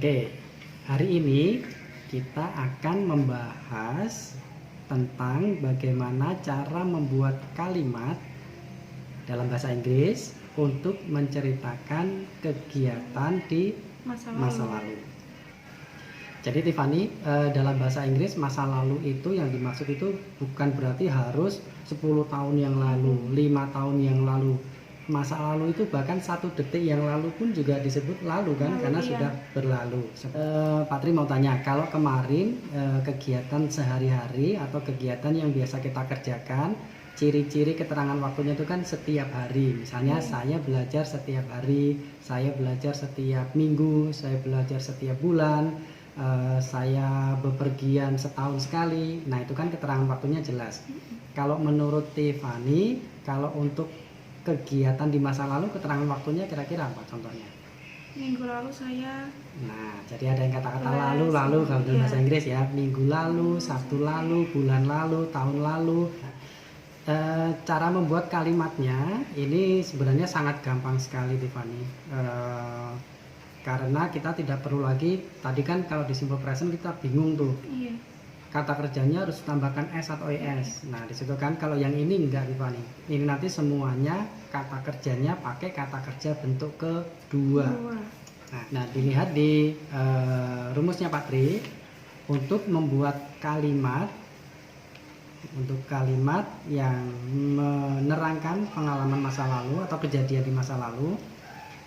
Oke, hari ini kita akan membahas tentang bagaimana cara membuat kalimat dalam bahasa Inggris untuk menceritakan kegiatan di masa lalu. Jadi Tiffany, dalam bahasa Inggris masa lalu itu yang dimaksud itu bukan berarti harus 10 tahun yang lalu, 5 tahun yang lalu. Masa lalu itu bahkan 1 detik yang lalu pun juga disebut lalu kan, karena sudah berlalu. Patri mau tanya, kalau kemarin kegiatan sehari-hari atau kegiatan yang biasa kita kerjakan, ciri-ciri keterangan waktunya itu kan setiap hari. Misalnya saya belajar setiap hari, saya belajar setiap minggu, saya belajar setiap bulan, saya bepergian setahun sekali. Nah itu kan keterangan waktunya jelas. Kalau menurut Tiffany, kalau untuk kegiatan di masa lalu, keterangan waktunya kira-kira apa contohnya? Minggu lalu saya. Nah, jadi ada yang kata-kata lalu kalau dalam bahasa Inggris ya, minggu lalu, Sabtu lalu, bulan lalu, tahun lalu. Cara membuat kalimatnya ini sebenarnya sangat gampang sekali Tiffany, karena kita tidak perlu lagi, tadi kan kalau di simple present kita bingung tuh. Kata kerjanya harus tambahkan S atau ES. Nah disitu kan, kalau yang ini enggak Tiffany, ini nanti semuanya kata kerjanya pakai kata kerja bentuk kedua. Nah dilihat di rumusnya Patri, untuk membuat kalimat yang menerangkan pengalaman masa lalu atau kejadian di masa lalu,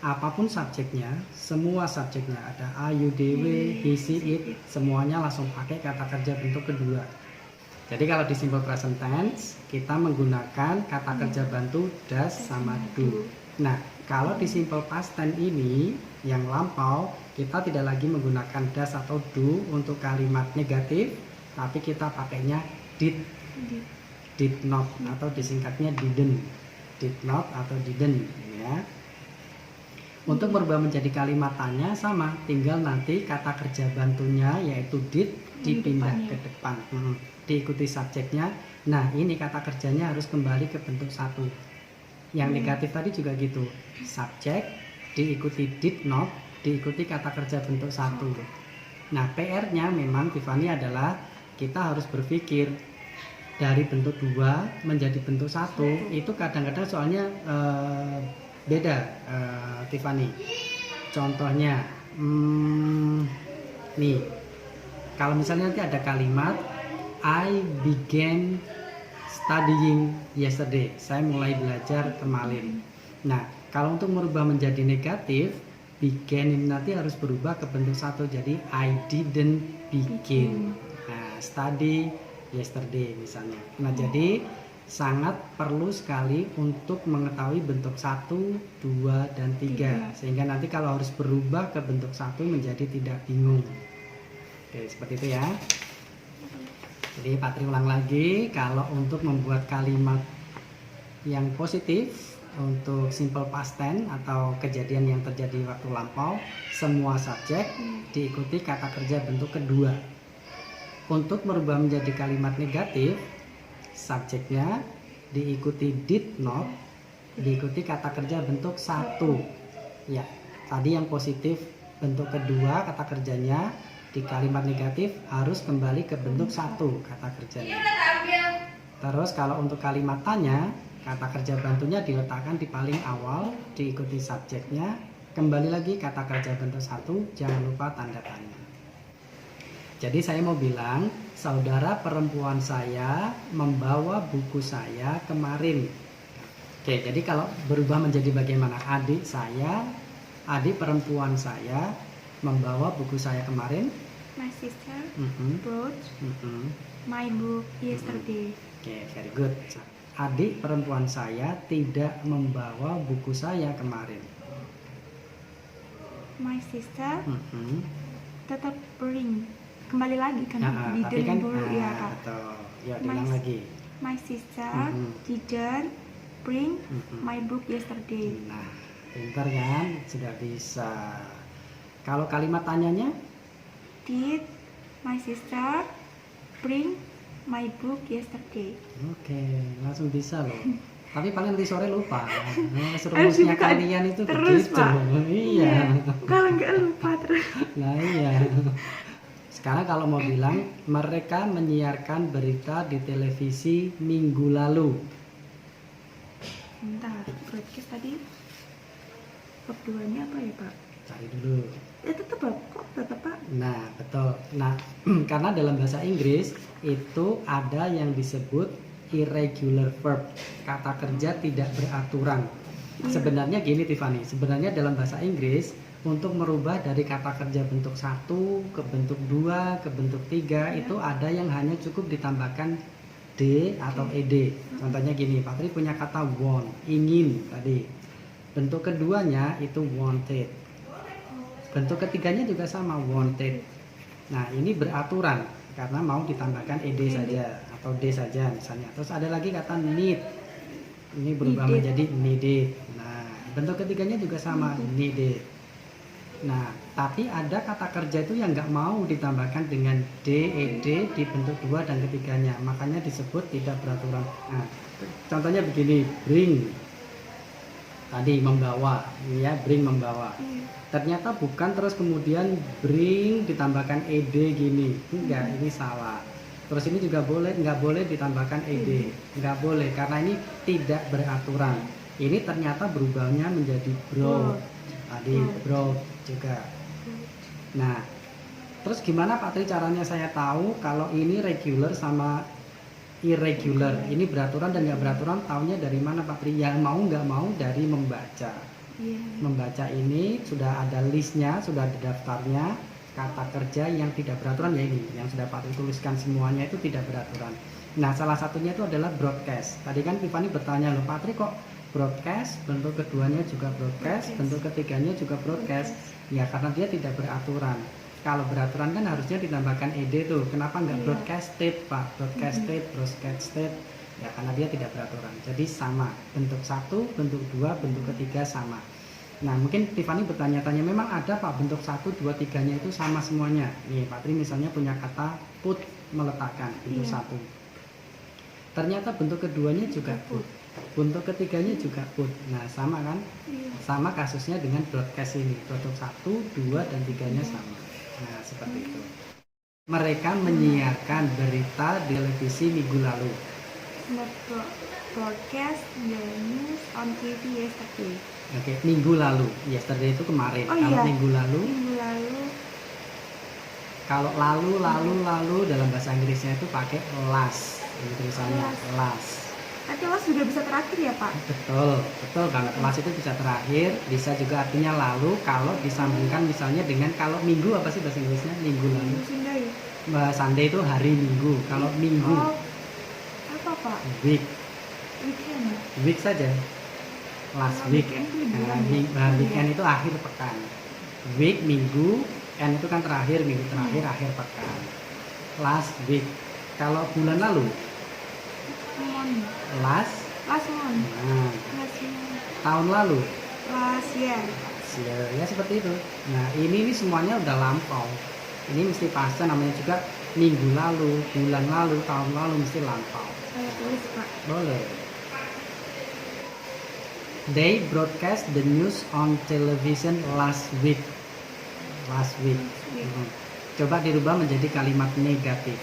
apapun subjeknya, semua subjeknya ada A, U, D, W, he, she, it, semuanya langsung pakai kata kerja bentuk kedua. Jadi kalau di simple present tense kita menggunakan kata kerja bantu does sama do. Nah kalau di simple past tense ini yang lampau, kita tidak lagi menggunakan does atau do untuk kalimat negatif, tapi kita pakainya did not atau disingkatnya didn't, did not atau didn't ya. Untuk berubah menjadi kalimat tanya sama, tinggal nanti kata kerja bantunya yaitu did dipindah ke depan, diikuti subjeknya. Nah ini kata kerjanya harus kembali ke bentuk satu. Yang negatif tadi juga gitu, subjek diikuti did not, diikuti kata kerja bentuk satu. Nah PR-nya memang Tiffany adalah kita harus berpikir dari bentuk dua menjadi bentuk satu. Itu kadang-kadang soalnya beda Tiffany. Contohnya nih, kalau misalnya nanti ada kalimat I began studying yesterday, saya mulai belajar kemarin. Nah kalau untuk merubah menjadi negatif, began ini nanti harus berubah ke bentuk satu, jadi I didn't begin study yesterday misalnya. Nah jadi sangat perlu sekali untuk mengetahui bentuk 1, 2, dan 3 sehingga nanti kalau harus berubah ke bentuk 1 menjadi tidak bingung. Oke, seperti itu ya. Jadi Patri ulang lagi, kalau untuk membuat kalimat yang positif untuk simple past tense atau kejadian yang terjadi waktu lampau, semua subjek diikuti kata kerja bentuk kedua. Untuk merubah menjadi kalimat negatif, subjeknya diikuti did not, diikuti kata kerja bentuk satu ya. Tadi yang positif bentuk kedua kata kerjanya, di kalimat negatif harus kembali ke bentuk satu kata kerjanya. Terus kalau untuk kalimat tanya, kata kerja bantunya diletakkan di paling awal, diikuti subjeknya, kembali lagi kata kerja bentuk satu, jangan lupa tanda tanya. Jadi saya mau bilang, saudara perempuan saya membawa buku saya kemarin. Oke, jadi kalau berubah menjadi bagaimana? Adik perempuan saya membawa buku saya kemarin. My sister brought my book yesterday. Oke, very good. Adik perempuan saya tidak membawa buku saya kemarin. My sister tetap bring. Kembali lagi kan, tapi kan dulu ya Kak. Ya, diulang lagi. My sister didn't bring my book yesterday. Nah, pintar kan? Sudah bisa. Kalau kalimat tanyanya? Did my sister bring my book yesterday? Oke, langsung bisa loh. Tapi paling nanti sore lupa. Nah, Harus rumusnya dibuka kalian itu terus, begitu. Pak. Iya. Kalau nggak lupa terus. Nah iya. Sekarang kalau mau bilang mereka menyiarkan berita di televisi minggu lalu. Bentar, broadcast tadi bab 2-nya apa ya, Pak? Cari dulu. Tetap bab kok tetap, Pak. Nah, betul. Nah, karena dalam bahasa Inggris itu ada yang disebut irregular verb, kata kerja tidak beraturan. Iya. Sebenarnya gini Tiffany, sebenarnya dalam bahasa Inggris untuk merubah dari kata kerja bentuk 1 ke bentuk 2 ke bentuk 3 itu ada yang hanya cukup ditambahkan D atau ED. Contohnya gini, Patri punya kata want, ingin tadi. Bentuk keduanya itu wanted. Bentuk ketiganya juga sama, wanted. Nah, ini beraturan karena mau ditambahkan ED saja atau D saja misalnya. Terus ada lagi kata need. Ini berubah Needed. menjadi needed. Nah, bentuk ketiganya juga sama, needed. Nah, tapi ada kata kerja itu yang nggak mau ditambahkan dengan D, ED di bentuk 2 dan ketiganya. Makanya disebut tidak beraturan. Nah, contohnya begini, bring. Tadi membawa, ya, bring membawa. Iya. Ternyata bukan terus kemudian bring ditambahkan ed gini, enggak, ini salah. Terus ini juga nggak boleh ditambahkan ed, nggak boleh karena ini tidak beraturan. Ini ternyata berubahnya menjadi brought, tadi brought juga. Nah, terus gimana Pak Tri caranya saya tahu kalau ini regular sama irregular, ini beraturan dan nggak beraturan? Tahunya dari mana Pak Tri? Yang mau nggak mau dari membaca. Iya. Membaca ini sudah ada listnya, sudah ada daftarnya. Kata kerja yang tidak beraturan ya ini, yang sudah Pak Tri tuliskan semuanya itu tidak beraturan. Nah, salah satunya itu adalah broadcast. Tadi kan Tiffany bertanya, loh Pak Tri kok broadcast, bentuk keduanya juga broadcast, bentuk ketiganya juga broadcast. Ya karena dia tidak beraturan. Kalau beraturan kan harusnya ditambahkan ed tuh. Kenapa nggak Iya. broadcasted Pak? Broadcasted, broadcasted. Ya karena dia tidak beraturan. Jadi sama, bentuk 1, bentuk 2, bentuk ketiga sama. Nah, mungkin Tiffany bertanya-tanya, memang ada Pak bentuk 1, 2, 3-nya itu sama semuanya. Nih, Pak Tri misalnya punya kata put, meletakkan, bentuk Iya. 1. Ternyata bentuk keduanya juga put. Bentuk ketiganya juga put. Nah, sama kan? Iya. Sama kasusnya dengan broadcast ini. Bentuk 1, 2, dan 3-nya sama. Nah, seperti itu. Mereka menyiarkan berita di televisi minggu lalu. Broadcast the news on TV yesterday. Oke, minggu lalu. Yesterday itu kemarin. Oh, Kalau iya. minggu lalu, Minggu lalu. kalau lalu dalam bahasa Inggrisnya itu pakai last. Ini tulisannya last. Nanti las juga bisa terakhir ya, Pak? Betul, betul banget. Last itu bisa terakhir, bisa juga artinya lalu. Kalau disambungkan misalnya dengan kalau minggu apa sih bahasa Inggrisnya? Minggu lalu. Sunday. Sunday itu hari minggu. Kalau minggu, Oh, apa, Pak? week, Weekend. week saja. Last Kalau week. weekend itu Nah, liburan ya? weekend itu akhir pekan. Week minggu, and itu kan terakhir, minggu terakhir, akhir pekan. Last week. Kalau bulan lalu, Month. last. Last month. Nah, Last month. tahun lalu, Last year. ya seperti itu. Nah, ini semuanya udah lampau. Ini mesti pasti namanya juga minggu lalu, bulan lalu, tahun lalu mesti lampau. Saya tulis, Pak. Boleh. They broadcast the news on television last week. Last week. week. Coba dirubah menjadi kalimat negatif.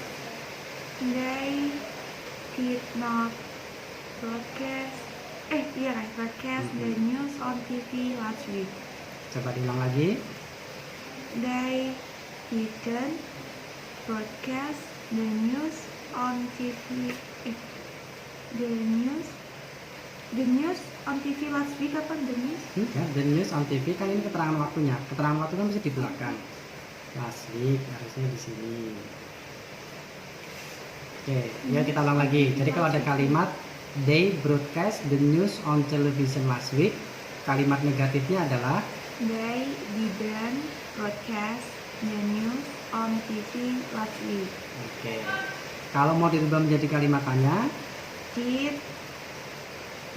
They did not broadcast. Broadcast the news on TV last week. Coba diulang lagi. They didn't broadcast the news on TV. The news on TV last week apa the news? Ya, the news on TV kan ini keterangan waktunya. Keterangan waktu kan bisa di belakang. Last week harusnya di sini. Oke, ya kita ulang lagi. Jadi kalau ada kalimat they broadcast the news on television last week, kalimat negatifnya adalah They didn't broadcast the news on TV last week. oke. Kalau mau dirubah menjadi kalimat tanya,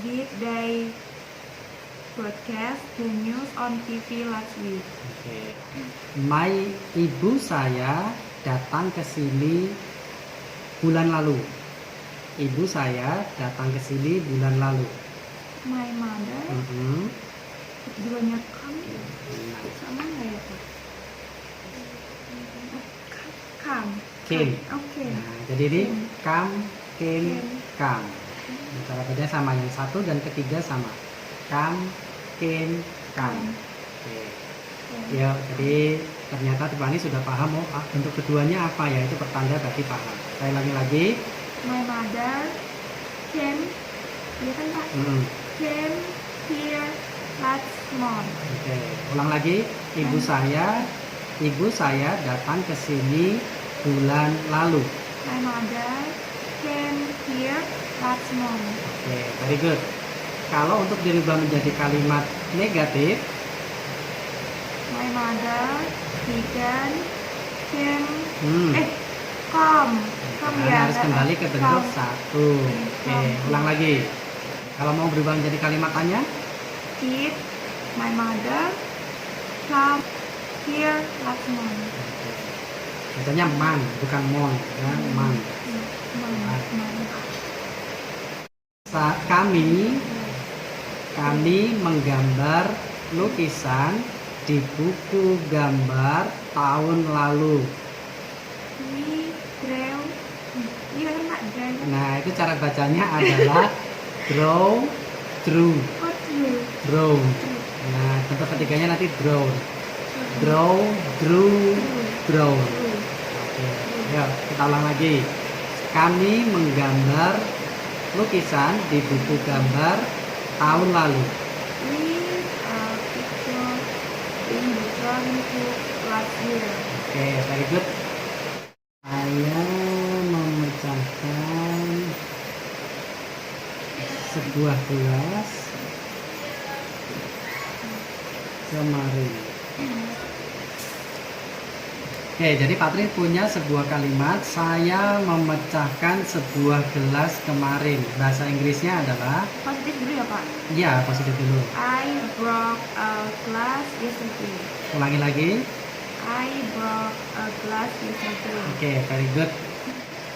Did they broadcast the news on TV last week? oke. Ibu saya datang ke sini bulan lalu. Ibu saya datang ke sini bulan lalu. My mother. Keduanya come. Sama nggak ya Pak? Come. Came. Oke. Nah, jadi ini come, came, come. Nah, cara bacanya sama, yang satu dan ketiga sama. Come, came, come. Oke. Ya, jadi ternyata Tiffany sudah paham bentuk keduanya apa ya, itu pertanda berarti paham. Saya ulangi lagi. My mother came, ya kan Pak? Came here last month. Oke, ulang lagi. Ibu saya datang ke sini bulan lalu. My mother came here last month. Oke, very good. Kalau untuk dirubah menjadi kalimat negatif, My mother didn't came come ya, harus kembali ke bentuk come. satu. Oke, ulang lagi. Kalau mau berubah menjadi kalimat tanya, Did my mother come here last month? bacanya man, bukan mon, ya, man. Kami menggambar lukisan di buku gambar tahun lalu. We draw. Iya kan Pak, draw. Nah, itu cara bacanya adalah draw, drew, Oh, draw. draw. Nah, bentuk ketiganya nanti draw. Draw, drew, draw. Oke, ya kita ulang lagi. Kami menggambar lukisan di buku gambar tahun lalu. We picture in the drawing book last year. Oke, very good. Saya memecahkan sebuah gelas kemarin. Oke, jadi Patri punya sebuah kalimat, saya memecahkan sebuah gelas kemarin. Bahasa Inggrisnya adalah, Positif dulu ya Pak. ya positif dulu. I broke a glass yesterday. Ulangi lagi. I broke a glass yesterday. Oke, very good.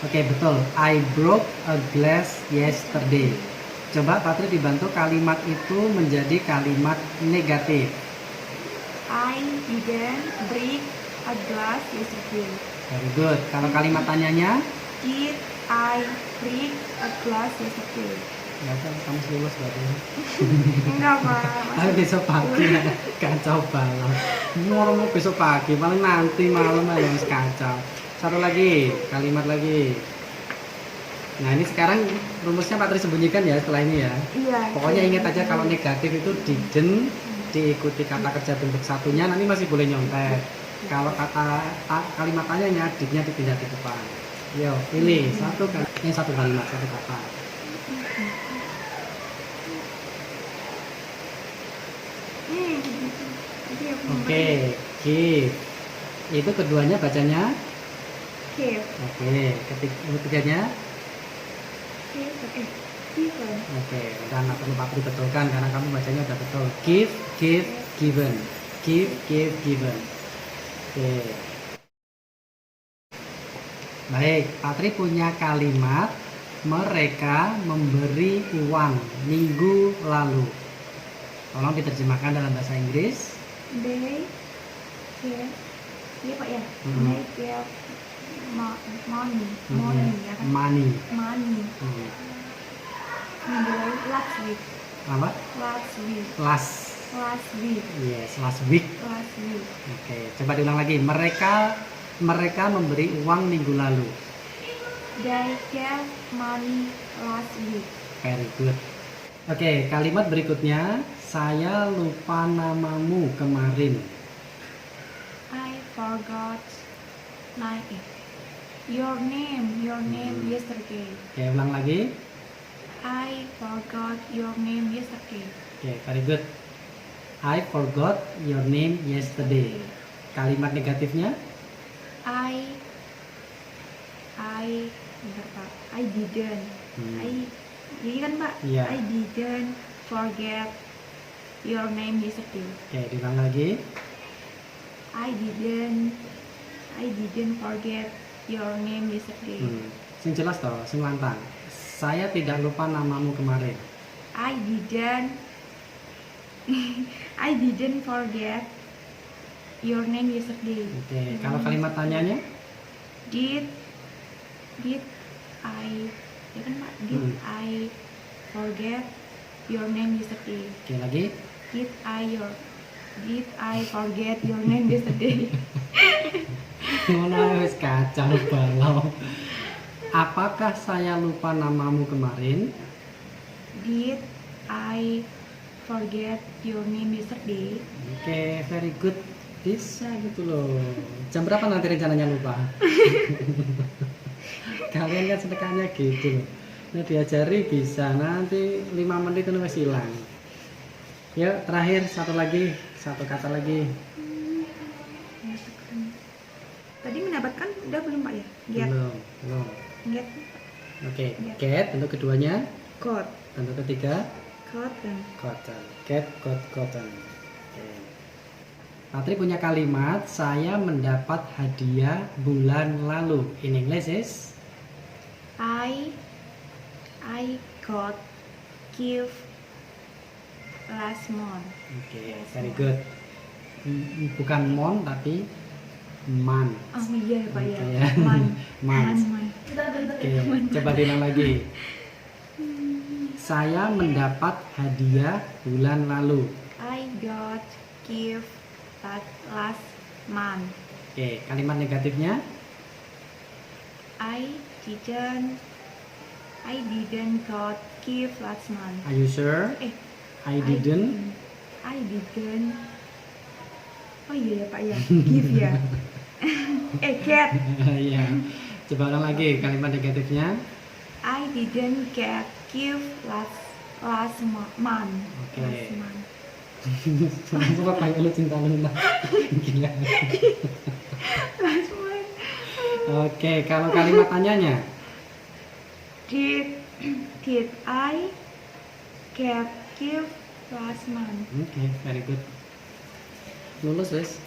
Oke, betul. I broke a glass yesterday. Coba Patri dibantu kalimat itu menjadi kalimat negatif. I didn't break a glass yesterday. Very good. Kalau kalimat tanyanya, Did I break a glass yesterday? ya kan kamu lulus berarti. Enggak Pak. Ayo besok pagi kacau balau. Mau besok pagi, paling nanti malam aja harus kacau. Satu lagi, kalimat lagi. Nah, ini sekarang rumusnya Patri sembunyikan ya setelah ini ya. Iya. Pokoknya ingat aja kalau negatif itu didn't diikuti kata kerja bentuk satunya, nanti masih boleh nyontek. Kalau kalimat tanyanya didnya dipindah di depan. Yo, pilih satu kalimat, satu kata. Oke, give. Itu keduanya bacanya? Give. Oke, ketiganya? Given. Oke, udah nggak perlu Patri betulkan karena kamu bacanya udah betul. Give, given. Give, given. Oke. Baik, Patri punya kalimat mereka memberi uang minggu lalu. Tolong diterjemahkan dalam bahasa Inggris. They give. Iya Pak ya. They give money. Money ya kan? Money. Money. Minggu lalu last week. Apa? Last week. Last week. Yes, last week. Last week. Oke, coba diulang lagi. Mereka memberi uang minggu lalu. They gave money last week. Very good. Oke, kalimat berikutnya. Saya lupa namamu kemarin. I forgot your name yesterday. Oke, ulang lagi. I forgot your name yesterday. Oke, very good. I forgot your name yesterday. Kalimat negatifnya? Bentar Pak. I didn't. Ini kan Pak. Iya. I didn't forget your name yesterday. Oke, diulang lagi. I didn't forget your name yesterday. Sing jelas toh, sing lantang. Saya tidak lupa namamu kemarin. I didn't I didn't forget your name yesterday. Oke, kalau kalimat tanyanya? Did I ya kan Pak? Did I forget your name yesterday? Oke, lagi. Did I forget your name yesterday? Ngono wis kacau balau. Apakah saya lupa namamu kemarin? Did I forget your name yesterday? Oke, very good. Bisa gitu loh. Jam berapa nanti rencananya lupa? Kalian kan sedekahnya gitu loh. Ini diajari bisa, nanti 5 menit itu wis hilang. Yuk, terakhir satu kata lagi. Tadi mendapatkan udah belum Pak ya? Get. Belum. Get. Oke, Get. get untuk keduanya, Got. untuk ketiga, Cotton. cotton. Get, got, cotton. Oke. Patri punya kalimat, saya mendapat hadiah bulan lalu. In English is I got gift last month. Oke, very good. Bukan mon tapi man. Oh iya ya Pak ya. Oke, ya. Man. Man. Man. Oke, coba diulang lagi. Saya mendapat hadiah bulan lalu. I got gift last month. Oke, kalimat negatifnya? I didn't got gift last month. Are you sure? I didn't. Oh iya ya Pak ya. Give ya. Get. Iya. Coba ulang lagi kalimat negatifnya. I didn't get gift last month. Oke. Last month. Coba kayak lu cinta Luna. Gila. Last month. Oke, kalau kalimat tanyanya? Did I get gift last month? Oke, very good. Lulus, wes.